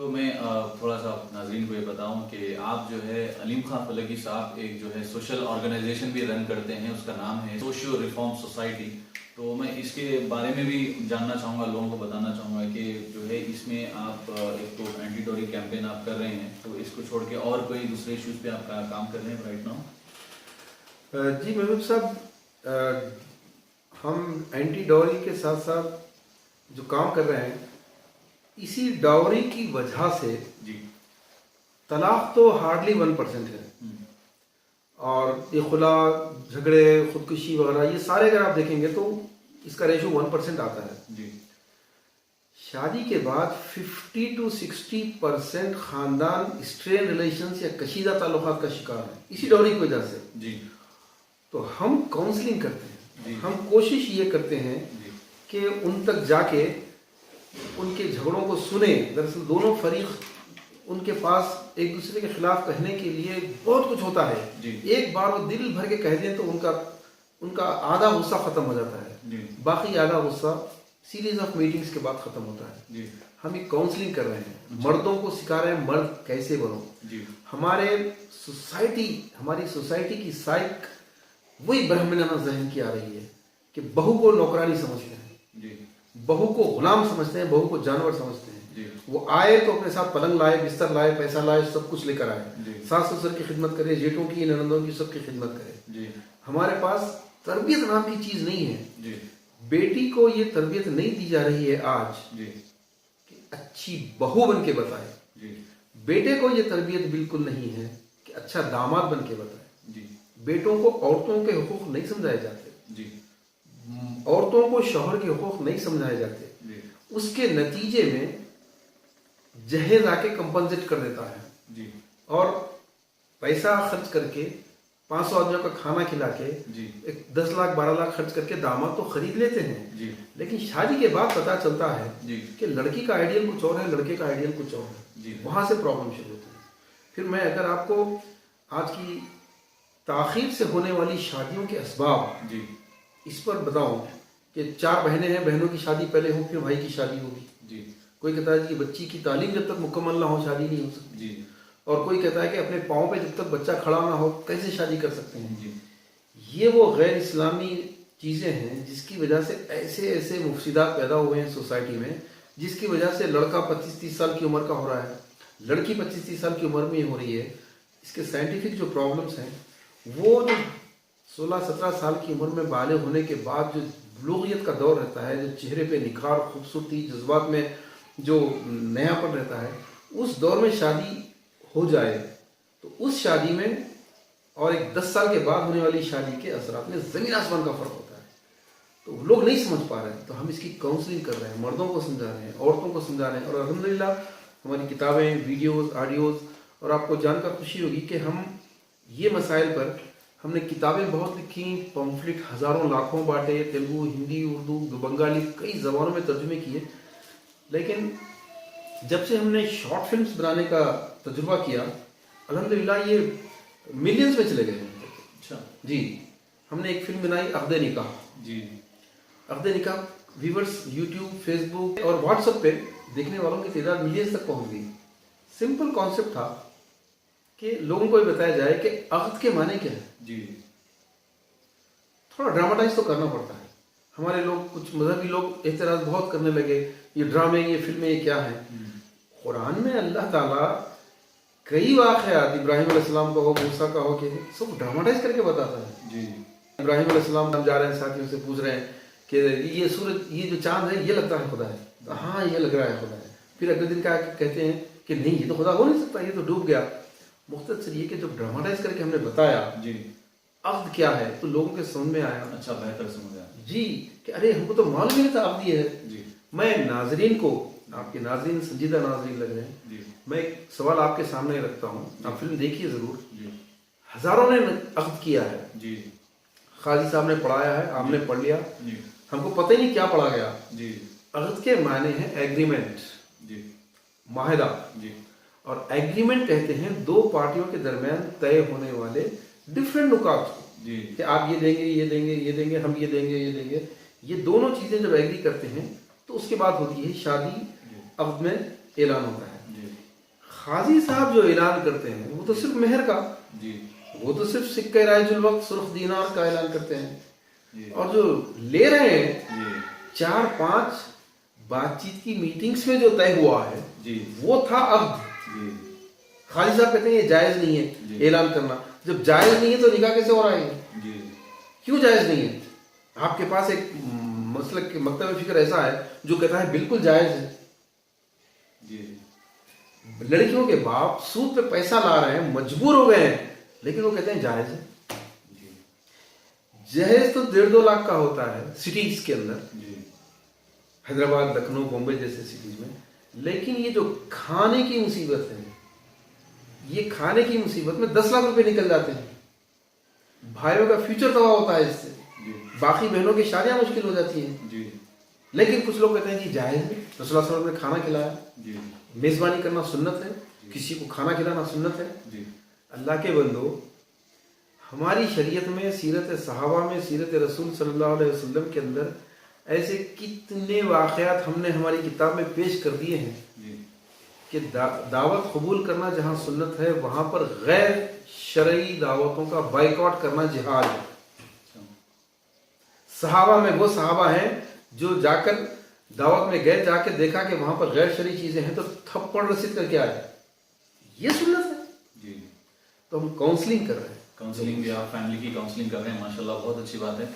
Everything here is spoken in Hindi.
तो मैं थोड़ा सा नाज़रीन को ये बताऊं कि आप जो है अलीम खान फलकी साहब एक जो है सोशल ऑर्गेनाइजेशन भी रन करते हैं, उसका नाम है सोशियो रिफॉर्म सोसाइटी। तो मैं इसके बारे में भी जानना चाहूँगा, लोगों को बताना चाहूँगा कि जो है इसमें आप एक तो एंटी डोरी कैंपेन आप कर रहे हैं, तो इसको छोड़ के और कोई दूसरे इश्यूज पे आप काम कर रहे हैं राइट नाउ? जी महबूब साहब, हम एंटी डॉरी के साथ साथ जो काम कर रहे हैं, इसी डावरी की वजह से जी तलाक तो हार्डली 1% है। और ये खुला झगड़े, खुदकुशी वगैरह, ये सारे अगर आप देखेंगे तो इसका रेशो 1% आता है। जी शादी के बाद 50 to 60% खानदान स्ट्रेन रिलेशंस या कशीदा ताल्लुकात का शिकार है इसी डावरी की वजह से। जी तो हम काउंसलिंग करते जी। हैं, हम कोशिश ये करते हैं जी कि उन तक जाके उनके झगड़ों को सुने। दरअसल दोनों फरीक उनके पास एक दूसरे के खिलाफ कहने के लिए बहुत कुछ होता है जी। एक बार वो दिल भर के कह दें तो उनका आधा गुस्सा खत्म हो जाता है जी बाकी आधा गुस्सा सीरीज ऑफ मीटिंग्स के बाद खत्म होता है। जी हम एक काउंसलिंग कर रहे हैं, मर्दों को सिखा रहे हैं मर्द कैसे बनो। जी हमारी सोसाइटी की साइक वही ब्राह्मणाना जहन की आ रही है कि बहू को नौकरानी समझते हैं, जी बहू को गुलाम समझते हैं, बहू को जानवर समझते हैं। जी वो आए तो अपने साथ पलंग लाए, बिस्तर लाए, पैसा लाए, सब कुछ लेकर आए, जी। सास ससुर की खिदमत करे, जेठों की, ननदों की, सबकी खिदमत करे। जी हमारे पास तरबियत नाम की चीज नहीं है। जी बेटी को ये तरबियत नहीं दी जा रही है आज जी कि अच्छी बहू बन के बताए। जी बेटे को ये तरबियत बिल्कुल नहीं है कि अच्छा दामाद बन के बताए। जी बेटों को औरतों के हुकूक नहीं समझाए जाते, जी औरतों को शौहर के हुकूक नहीं समझाए जाते। जी उसके नतीजे में जहेज आके कंपनसेट कर देता है जी और पैसा खर्च करके 500 आदमियों का खाना खिला के जी एक 10 लाख 12 लाख खर्च करके दामाद तो खरीद लेते हैं। जी लेकिन शादी के बाद पता चलता है जी कि लड़की का आइडियल कुछ और है, लड़के का आइडियल कुछ और है। जी वहां से प्रॉब्लम शुरू होती है। फिर मैं अगर आपको आज की ताखीर से होने वाली शादियों के असबाब जी इस पर बताऊं कि 4 बहनें हैं, बहनों की शादी पहले हो फिर भाई की शादी होगी। जी कोई कहता है कि बच्ची की तालीम जब तक मुकम्मल ना हो शादी नहीं हो सकती, जी और कोई कहता है कि अपने पाँव पे जब तक बच्चा खड़ा ना हो कैसे शादी कर सकते हैं। जी ये वो गैर इस्लामी चीज़ें हैं जिसकी वजह से ऐसे ऐसे मुफसिदात पैदा हुए हैं सोसाइटी में, जिसकी वजह से लड़का 25-30 साल की उम्र का हो रहा है, लड़की 25-30 साल की उम्र में हो रही है। इसके साइंटिफिक जो प्रॉब्लम्स हैं वो जो 16-17 साल की उम्र में बालिग होने के बाद जो बुलूगियत का दौर रहता है, जो चेहरे पे निखार, खूबसूरती, जज्बात में जो नयापन रहता है, उस दौर में शादी हो जाए तो उस शादी में और एक 10 साल के बाद होने वाली शादी के असरात में ज़मीन आसमान का फ़र्क होता है। तो वो लोग नहीं समझ पा रहे हैं, तो हम इसकी काउंसलिंग कर रहे हैं, मर्दों को समझा रहे हैं, औरतों को समझा रहे हैं। और अल्हम्दुलिल्लाह हमारी किताबें, वीडियोज़, ऑडियोज़, और आपको जानकर खुशी होगी कि हम ये मसाइल पर हमने किताबें बहुत लिखी, पम्फलेट हज़ारों लाखों बांटे, तेलुगु, हिंदी, उर्दू, बंगाली, कई ज़बानों में तर्जुमे किए। लेकिन जब से हमने शॉर्ट फिल्म्स बनाने का तजुर्बा किया, अल्हम्दुलिल्लाह ये मिलियंस में चले गए हैं। अच्छा जी, हमने एक फिल्म बनाई अक़्द निकाह। जी अक़्द निकाह व्यूवर्स यूट्यूब, फेसबुक और व्हाट्सएप पे देखने वालों की तादाद मिलियंस तक पहुंच गई। सिंपल कॉन्सेप्ट था कि लोगों को ये बताया जाए कि अक़्द के माने क्या है। जी थोड़ा ड्रामाटाइज तो करना पड़ता है। हमारे लोग, कुछ मजहबी लोग एतराज़ बहुत करने लगे, ये ड्रामे, ये फिल्में, ये क्या है। कुरान में अल्लाह ताला कई वाक़यात, इब्राहिम अलैहिस्सलाम का हो, मूसा का हो, कि सब ड्रामाटाइज करके बताता है। जी इब्राहिम अलैहिस्सलाम हम जा रहे हैं, साथियों से पूछ रहे हैं कि ये सूरज, ये जो चांद है, ये लगता है खुदा है। तो हाँ, ये लग रहा है खुदा है। फिर अगले दिन क्या कहते हैं कि नहीं, ये तो खुदा हो नहीं सकता, ये तो डूब गया। मुख्तसर ये कि जब ड्रामाटाइज करके हमने बताया जी अक़्द क्या है, तो लोगों के समझ में आया। अच्छा, बेहतर समझ आया जी, कि अरे हमको तो मालूम ही नहीं था अक़्द ये है। जी मैं नाजरीन को, आपके नाजरीन संजीदा नाजरीन लग रहे हैं, जी मैं एक सवाल आपके सामने रखता हूँ, आप फिल्म देखिए ज़रूर। जी हज़ारों ने अक़्द किया है, जी काजी साहब ने पढ़ाया है, आपने पढ़ लिया, जी हमको पता ही नहीं क्या पढ़ा गया। जी अक़्द के माने हैं एग्रीमेंट, जी माहिदा। जी और एग्रीमेंट कहते हैं दो पार्टियों के दरमियान तय होने वाले डिफरेंट नुकात को, जी कि आप ये देंगे, ये देंगे, ये देंगे, हम ये देंगे, ये देंगे। ये दोनों चीज़ें जब एग्री करते हैं तो उसके बाद होती है शादी, अक़्द में ऐलान होता है। खाजी साहब जो ऐलान करते हैं वो तो सिर्फ मेहर का, जी वो तो सिर्फ सिक्के राइजुल वक्त सुर्ख दीनार का ऐलान करते हैं। जी और जो ले रहे हैं जी 4-5 बातचीत की मीटिंग्स में जो तय हुआ है जी वो था अब। जी खालिद साहब कहते हैं ये जायज नहीं जी। है ऐलान करना। जब जायज नहीं है तो निकाह कैसे हो रहा है? जी क्यों जायज नहीं है? आपके पास एक मसलक मकतब फिक्र ऐसा है जो कहता है बिल्कुल जायज है। जी लड़कियों के बाप सूद पे पैसा ला रहे हैं, मजबूर हो गए हैं, लेकिन वो कहते हैं जायज है। जी जहेज तो 1.5-2 लाख का होता है सिटीज के अंदर, जी हैदराबाद, लखनऊ, बॉम्बे जैसे सिटीज में। लेकिन ये जो खाने की मुसीबत है, ये खाने की मुसीबत में 10 लाख रुपए निकल जाते हैं। भाइयों का फ्यूचर तबाह होता है इससे, जी बाकी बहनों की शादियां मुश्किल हो जाती हैं। जी लेकिन कुछ लोग कहते हैं जी जायज है, रसूलुल्लाह सल्लल्लाहु अलैहि वसल्लम ने खाना खिलाया, जी मेजबानी करना सुन्नत है, किसी को खाना खिलाना सुन्नत है। जी अल्लाह के बंदो, हमारी शरीयत में, सीरत सहाबा में, सीरत रसूल सल्लल्लाहु अलैहि वसल्लम के अंदर ऐसे कितने वाक़यात हमने हमारी किताब में पेश कर दिए हैं जी कि दावत कबूल करना जहाँ सुन्नत है वहाँ पर गैर शरई दावतों का बाइकआउट करना जिहाद है। सहाबा में वो सहाबा हैं जो जाकर दावत में गए, जाके देखा कि वहां पर गैर शरई चीजें हैं तो थप्पड़ रसीद करके आए। ये सुन्नत है। जी तो हम काउंसलिंग कर रहे हैं। काउंसलिंग भी, आप फैमिली की काउंसलिंग कर रहे हैं, माशाल्लाह बहुत अच्छी बात है।